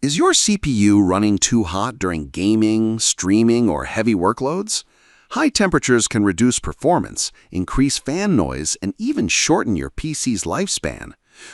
Is your CPU running too hot during gaming, streaming, or heavy workloads? High temperatures can reduce performance, increase fan noise, and even shorten your PC's lifespan.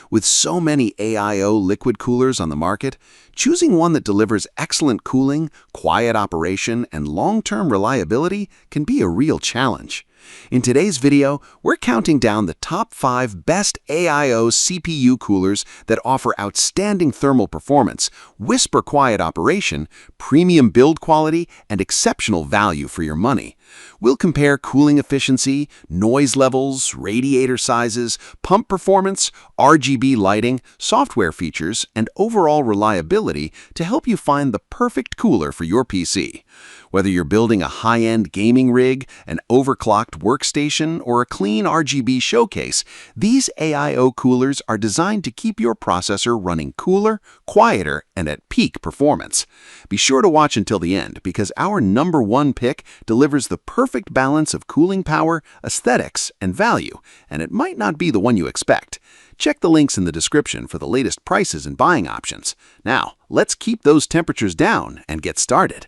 With so many AIO liquid coolers on the market, choosing one that delivers excellent cooling, quiet operation, and long-term reliability can be a real challenge. In today's video, we're counting down the top 5 best AIO CPU coolers that offer outstanding thermal performance, whisper-quiet operation, premium build quality, and exceptional value for your money. We'll compare cooling efficiency, noise levels, radiator sizes, pump performance, RGB lighting, software features, and overall reliability to help you find the perfect cooler for your PC. Whether you're building a high-end gaming rig, an overclocked workstation, or a clean RGB showcase, these AIO coolers are designed to keep your processor running cooler, quieter, and at peak performance. Be sure to watch until the end because our number 1 pick delivers the perfect balance of cooling power, aesthetics, and value, and it might not be the one you expect. Check the links in the description for the latest prices and buying options. Now, let's keep those temperatures down and get started.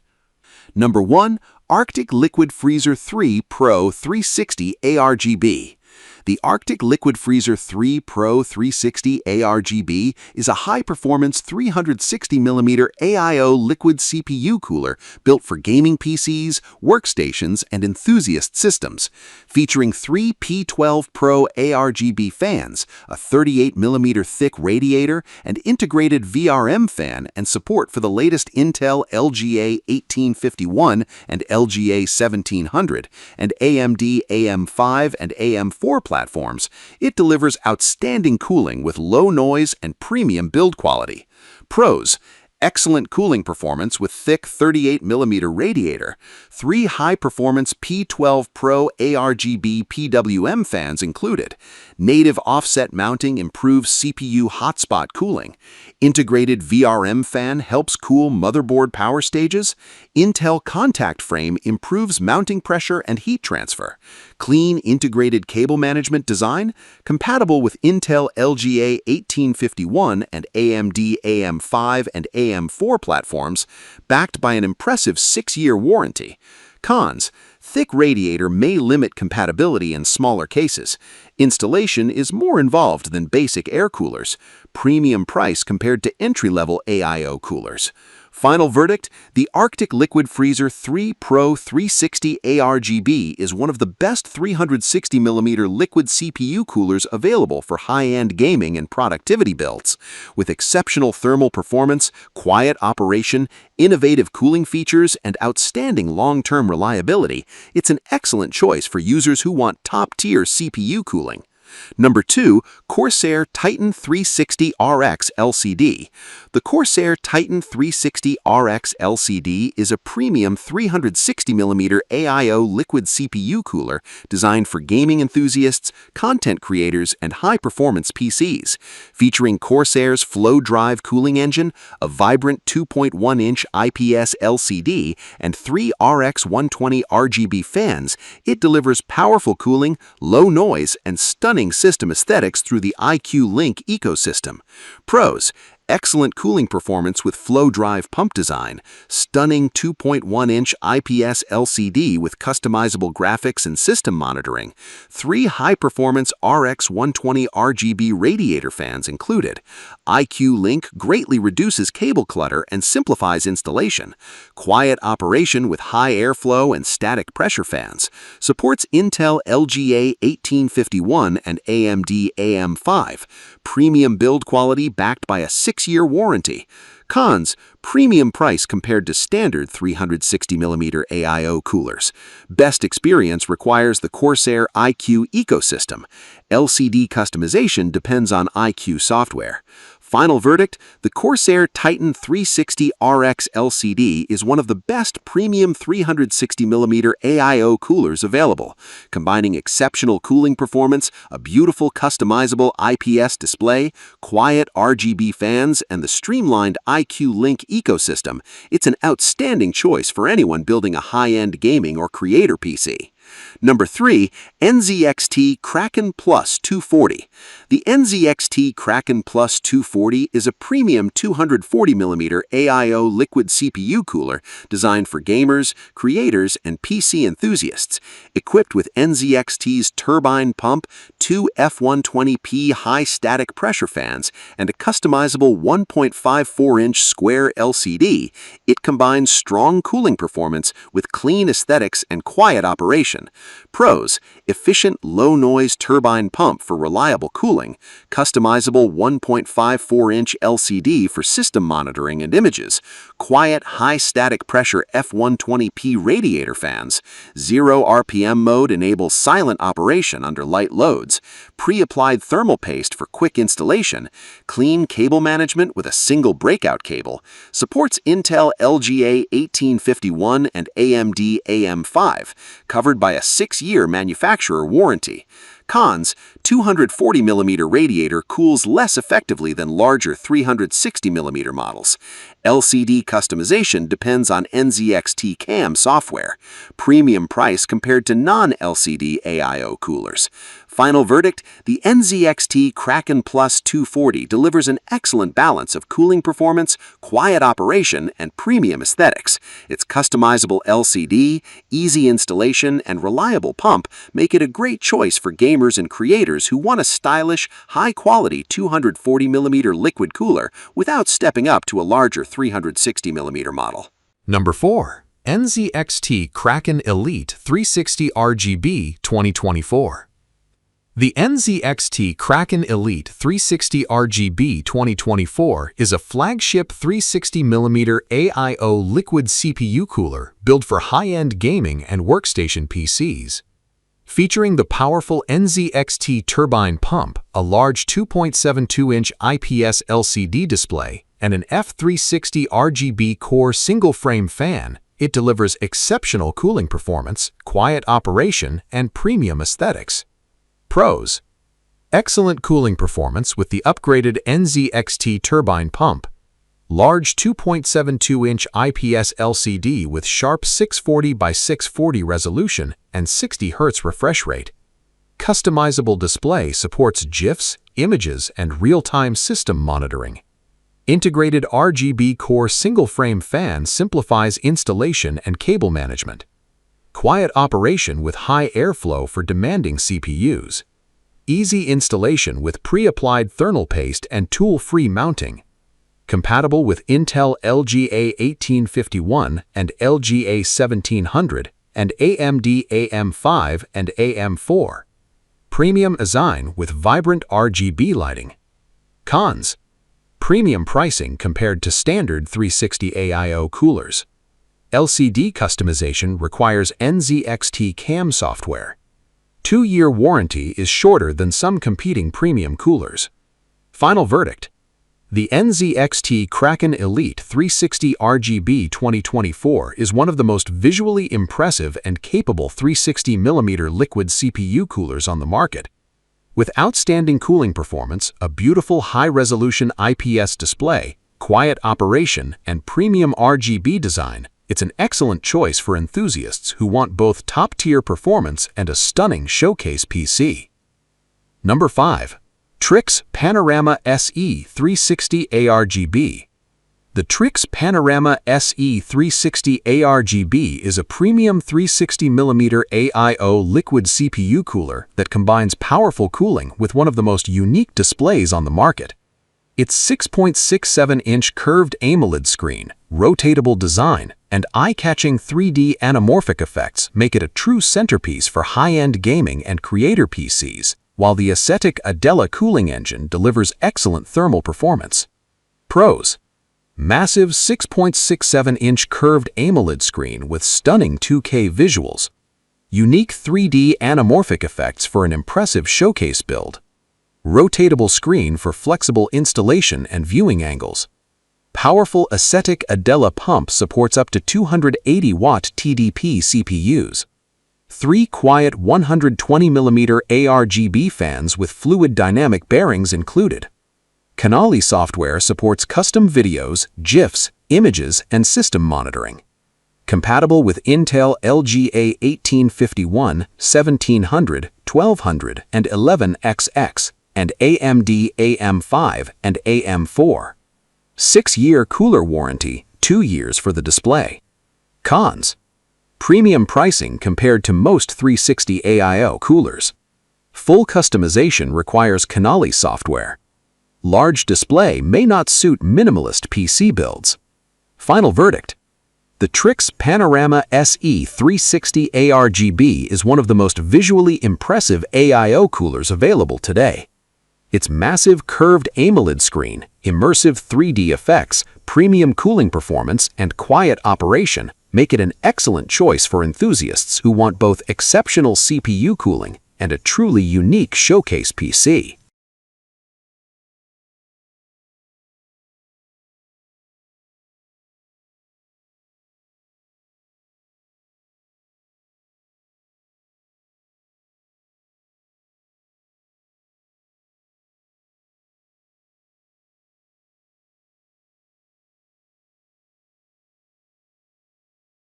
Number 1. Arctic Liquid Freezer 3 Pro 360 ARGB. The Arctic Liquid Freezer 3 Pro 360 ARGB is a high-performance 360mm AIO liquid CPU cooler built for gaming PCs, workstations, and enthusiast systems. Featuring 3 P12 Pro ARGB fans, a 38mm thick radiator, and integrated VRM fan and support for the latest Intel LGA 1851 and LGA 1700, and AMD AM5 and AM4 platforms, it delivers outstanding cooling with low noise and premium build quality. Pros: excellent cooling performance with thick 38mm radiator, 3 high-performance P12 Pro ARGB PWM fans included, native offset mounting improves CPU hotspot cooling, integrated VRM fan helps cool motherboard power stages, Intel contact frame improves mounting pressure and heat transfer, clean integrated cable management design, compatible with Intel LGA 1851 and AMD AM5 and AM4 platforms, backed by an impressive 6-year warranty. Cons: thick radiator may limit compatibility in smaller cases. Installation is more involved than basic air coolers. Premium price compared to entry-level AIO coolers. Final verdict: the Arctic Liquid Freezer 3 Pro 360 ARGB is one of the best 360mm liquid CPU coolers available for high-end gaming and productivity builds. With exceptional thermal performance, quiet operation, innovative cooling features, and outstanding long-term reliability, it's an excellent choice for users who want top-tier CPU cooling. Number 2. Corsair Titan 360 RX LCD. The Corsair Titan 360 RX LCD is a premium 360mm AIO liquid CPU cooler designed for gaming enthusiasts, content creators, and high-performance PCs. Featuring Corsair's Flow Drive cooling engine, a vibrant 2.1-inch IPS LCD, and 3 RX 120 RGB fans, it delivers powerful cooling, low noise, and stunning system aesthetics through the IQ Link ecosystem. Pros: excellent cooling performance with flow drive pump design, stunning 2.1-inch IPS LCD with customizable graphics and system monitoring, 3 high-performance RX 120 RGB radiator fans included. IQ Link greatly reduces cable clutter and simplifies installation. Quiet operation with high airflow and static pressure fans. Supports Intel LGA 1851 and AMD AM5. Premium build quality backed by a 6-year warranty. Cons: premium price compared to standard 360mm AIO coolers. Best experience requires the Corsair IQ ecosystem. LCD customization depends on IQ software. Final verdict: the Corsair Titan 360 RX LCD is one of the best premium 360mm AIO coolers available, combining exceptional cooling performance, a beautiful customizable IPS display, quiet RGB fans, and the streamlined IQ Link ecosystem. It's an outstanding choice for anyone building a high-end gaming or creator PC. Number 3. NZXT Kraken Plus 240. The NZXT Kraken Plus 240 is a premium 240mm AIO liquid CPU cooler designed for gamers, creators, and PC enthusiasts. Equipped with NZXT's turbine pump, 2 F120p high static pressure fans, and a customizable 1.54-inch square LCD, it combines strong cooling performance with clean aesthetics and quiet operation. Pros: efficient low-noise turbine pump for reliable cooling, customizable 1.54-inch LCD for system monitoring and images, quiet high static pressure F120p radiator fans, 0 RPM mode enables silent operation under light loads, pre-applied thermal paste for quick installation, clean cable management with a single breakout cable, supports Intel LGA 1851 and AMD AM5, covered by a 6-year manufacturer warranty. Cons: 240mm radiator cools less effectively than larger 360mm models. LCD customization depends on NZXT CAM software. Premium price compared to non-LCD AIO coolers. Final verdict: the NZXT Kraken Plus 240 delivers an excellent balance of cooling performance, quiet operation, and premium aesthetics. Its customizable LCD, easy installation, and reliable pump make it a great choice for gamers and creators who want a stylish, high-quality 240mm liquid cooler without stepping up to a larger 360mm model. Number 4. NZXT Kraken Elite 360 RGB 2024. The NZXT Kraken Elite 360 RGB 2024 is a flagship 360mm AIO liquid CPU cooler built for high-end gaming and workstation PCs. Featuring the powerful NZXT turbine pump, a large 2.72-inch IPS LCD display, and an F360 RGB core single-frame fan, it delivers exceptional cooling performance, quiet operation, and premium aesthetics. Pros: excellent cooling performance with the upgraded NZXT turbine pump, large 2.72-inch IPS LCD with sharp 640 by 640 resolution and 60 Hz refresh rate. Customizable display supports GIFs, images, and real-time system monitoring. Integrated RGB core single-frame fan simplifies installation and cable management. Quiet operation with high airflow for demanding CPUs. Easy installation with pre-applied thermal paste and tool-free mounting. Compatible with Intel LGA 1851 and LGA 1700 and AMD AM5 and AM4. Premium design with vibrant RGB lighting. Cons: premium pricing compared to standard 360 AIO coolers. LCD customization requires NZXT CAM software. 2-year warranty is shorter than some competing premium coolers. Final verdict: the NZXT Kraken Elite 360 RGB 2024 is one of the most visually impressive and capable 360mm liquid CPU coolers on the market. With outstanding cooling performance, a beautiful high-resolution IPS display, quiet operation, and premium RGB design, it's an excellent choice for enthusiasts who want both top-tier performance and a stunning showcase PC. Number 5. Trix Panorama SE 360 ARGB. The Trix Panorama SE 360 ARGB is a premium 360mm AIO liquid CPU cooler that combines powerful cooling with one of the most unique displays on the market. Its 6.67-inch curved AMOLED screen, rotatable design, and eye-catching 3D anamorphic effects make it a true centerpiece for high-end gaming and creator PCs, while the aesthetic Adela cooling engine delivers excellent thermal performance. Pros: massive 6.67-inch curved AMOLED screen with stunning 2K visuals, unique 3D anamorphic effects for an impressive showcase build, rotatable screen for flexible installation and viewing angles. Powerful aesthetic Adela pump supports up to 280-watt TDP CPUs. 3 quiet 120mm ARGB fans with fluid dynamic bearings included. Canali software supports custom videos, GIFs, images, and system monitoring. Compatible with Intel LGA 1851, 1700, 1200, and 11XX, and AMD AM5 and AM4. 6-year cooler warranty, 2 years for the display. Cons: premium pricing compared to most 360 AIO coolers. Full customization requires Canali software. Large display may not suit minimalist PC builds. Final verdict: the Trix Panorama SE 360 ARGB is one of the most visually impressive AIO coolers available today. Its massive curved AMOLED screen, immersive 3D effects, premium cooling performance, and quiet operation make it an excellent choice for enthusiasts who want both exceptional CPU cooling and a truly unique showcase PC.